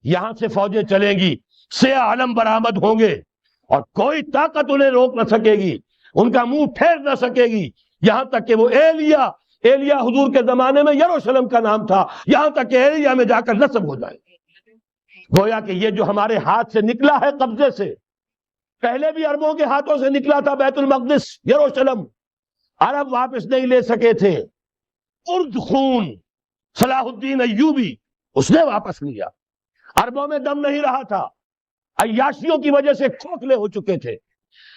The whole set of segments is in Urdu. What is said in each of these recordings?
یہاں سے فوجیں چلیں گی، سیاہ علم برآمد ہوں گے، اور کوئی طاقت انہیں روک نہ سکے گی، ان کا منہ پھیر نہ سکے گی، یہاں تک کہ وہ ایلیا حضور کے زمانے میں یروشلم کا نام تھا، یہاں تک کہ ایلیا میں جا کر نصب ہو جائے۔ گویا کہ یہ جو ہمارے ہاتھ سے نکلا ہے قبضے سے، پہلے بھی عربوں کے ہاتھوں سے نکلا تھا بیت المقدس، یروشلم، عرب واپس نہیں لے سکے تھے۔ ارد خون صلاح الدین ایوبی اس نے واپس لیا، عربوں میں دم نہیں رہا تھا، عیاشیوں کی وجہ سے کھوکھلے ہو چکے تھے۔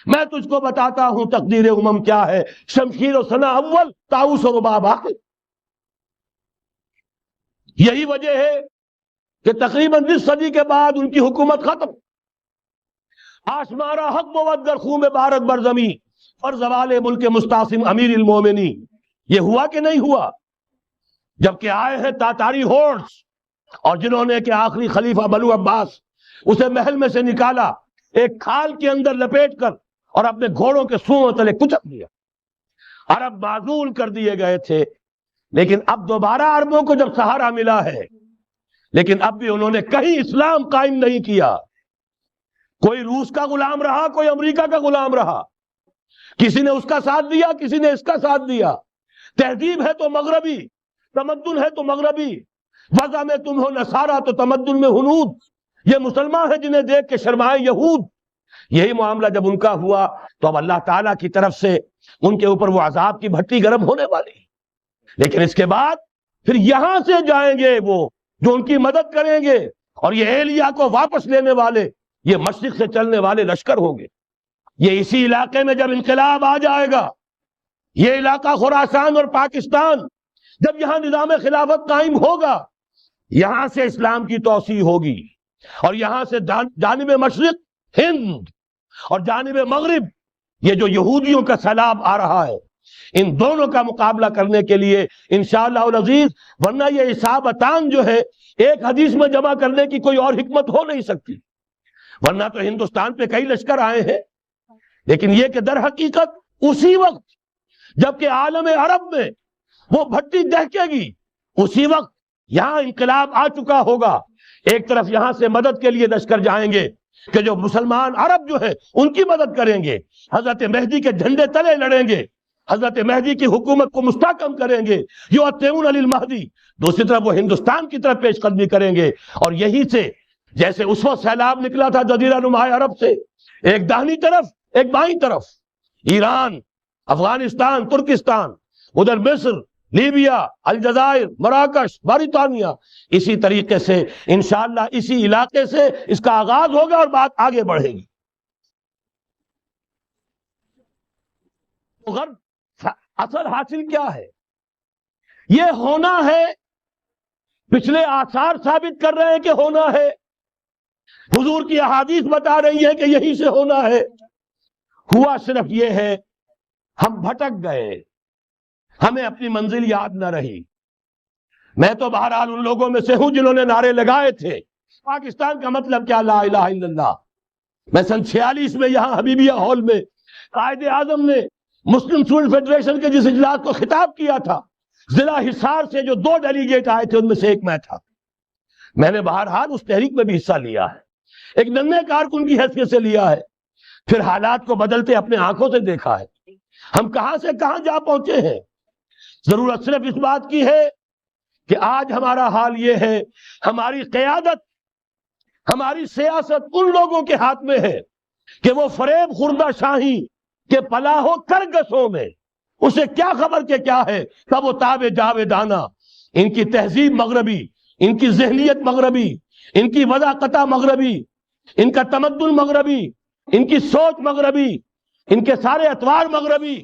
میں تجھ کو بتاتا ہوں تقدیر امم کیا ہے، شمشیر و ثنا اول، طاؤس و رباب آخر۔ یہی وجہ ہے کہ تقریباً 20 صدی کے بعد ان کی حکومت ختم۔ آشمارا حق بود گر خون بارد بر زمین اور زوال ملک مستعصم امیر المومنی، یہ ہوا کہ نہیں ہوا؟ جبکہ آئے ہیں تاتاری ہورس، اور جنہوں نے کہ آخری خلیفہ بنو عباس اسے محل میں سے نکالا، ایک کھال کے اندر لپیٹ کر، اور اپنے گھوڑوں کے سوؤں تلے کچل دیا۔ عرب معزول کر دیے گئے تھے، لیکن اب دوبارہ عربوں کو جب سہارا ملا ہے، لیکن اب بھی انہوں نے کہیں اسلام قائم نہیں کیا۔ کوئی روس کا غلام رہا، کوئی امریکہ کا غلام رہا، کسی نے اس کا ساتھ دیا، کسی نے اس کا ساتھ دیا۔ تہذیب ہے تو مغربی، تمدن ہے تو مغربی، وضع میں تم ہو نصارہ تو تمدن میں ہنود، یہ مسلمان ہیں جنہیں دیکھ کے شرمائے یہود۔ یہی معاملہ جب ان کا ہوا تو اب اللہ تعالیٰ کی طرف سے ان کے اوپر وہ عذاب کی بھٹی گرم ہونے والی۔ لیکن اس کے بعد پھر یہاں سے جائیں گے وہ جو ان کی مدد کریں گے، اور یہ ایلیا کو واپس لینے والے، یہ مشرق سے چلنے والے لشکر ہوں گے۔ یہ اسی علاقے میں جب انقلاب آ جائے گا، یہ علاقہ خراسان اور پاکستان، جب یہاں نظام خلافت قائم ہوگا، یہاں سے اسلام کی توسیع ہوگی، اور یہاں سے جانب مشرق ہند اور جانب مغرب یہ جو یہودیوں کا سیلاب آ رہا ہے، ان دونوں کا مقابلہ کرنے کے لیے انشاءاللہ العزیز، ورنہ یہ اصابتان جو ہے ایک حدیث میں جمع کرنے کی کوئی اور حکمت ہو نہیں سکتی، ورنہ تو ہندوستان پہ کئی لشکر آئے ہیں، لیکن یہ کہ در حقیقت اسی وقت جبکہ عالم عرب میں وہ بھٹی دہکے گی، اسی وقت یہاں انقلاب آ چکا ہوگا۔ ایک طرف یہاں سے مدد کے لیے لشکر جائیں گے کہ جو مسلمان عرب جو ہے ان کی مدد کریں گے، حضرت مہدی کے جھنڈے تلے لڑیں گے، حضرت مہدی کی حکومت کو مستحکم کریں گے، یؤتون علی المہدی۔ دوسری طرف وہ ہندوستان کی طرف پیش قدمی کریں گے، اور یہی سے جیسے اس وقت سیلاب نکلا تھا جزیرہ نما عرب سے، ایک داہنی طرف ایک بائیں طرف، ایران، افغانستان، ترکستان، ادھر مصر، لیبیا، الجزائر، مراکش، برطانیہ، اسی طریقے سے انشاءاللہ اسی علاقے سے اس کا آغاز ہوگا اور بات آگے بڑھے گی۔ غرب اصل حاصل کیا ہے؟ یہ ہونا ہے، پچھلے آثار ثابت کر رہے ہیں کہ ہونا ہے، حضور کی احادیث بتا رہی ہے کہ یہی سے ہونا ہے۔ ہوا صرف یہ ہے ہم بھٹک گئے، ہمیں اپنی منزل یاد نہ رہی۔ میں تو بہرحال ان لوگوں میں سے ہوں جنہوں نے نعرے لگائے تھے پاکستان کا مطلب کیا، لا الہ الا اللہ۔ میں سن 46 میں یہاں حبیبیہ ہال میں قائد اعظم نے مسلم اسٹوڈنٹ فیڈریشن کے جس اجلاس کو خطاب کیا تھا، ضلع حصار سے جو 2 ڈیلیگیٹ آئے تھے ان میں سے ایک میں تھا۔ میں نے بہرحال اس تحریک میں بھی حصہ لیا ہے، ایک ننھے کارکن کی حیثیت سے لیا ہے، پھر حالات کو بدلتے اپنے آنکھوں سے دیکھا ہے، ہم کہاں سے کہاں جا پہنچے ہیں۔ ضرورت صرف اس بات کی ہے کہ آج ہمارا حال یہ ہے، ہماری قیادت، ہماری سیاست ان لوگوں کے ہاتھ میں ہے کہ وہ فریب خوردہ شاہی کے پلاح و کرگسوں میں، اسے کیا خبر کہ کیا ہے، کب وہ تابے جاویدانہ، ان کی تہذیب مغربی، ان کی ذہنیت مغربی، ان کی وضاقتہ مغربی، ان کا تمدن مغربی، ان کی سوچ مغربی، ان کے سارے اطوار مغربی،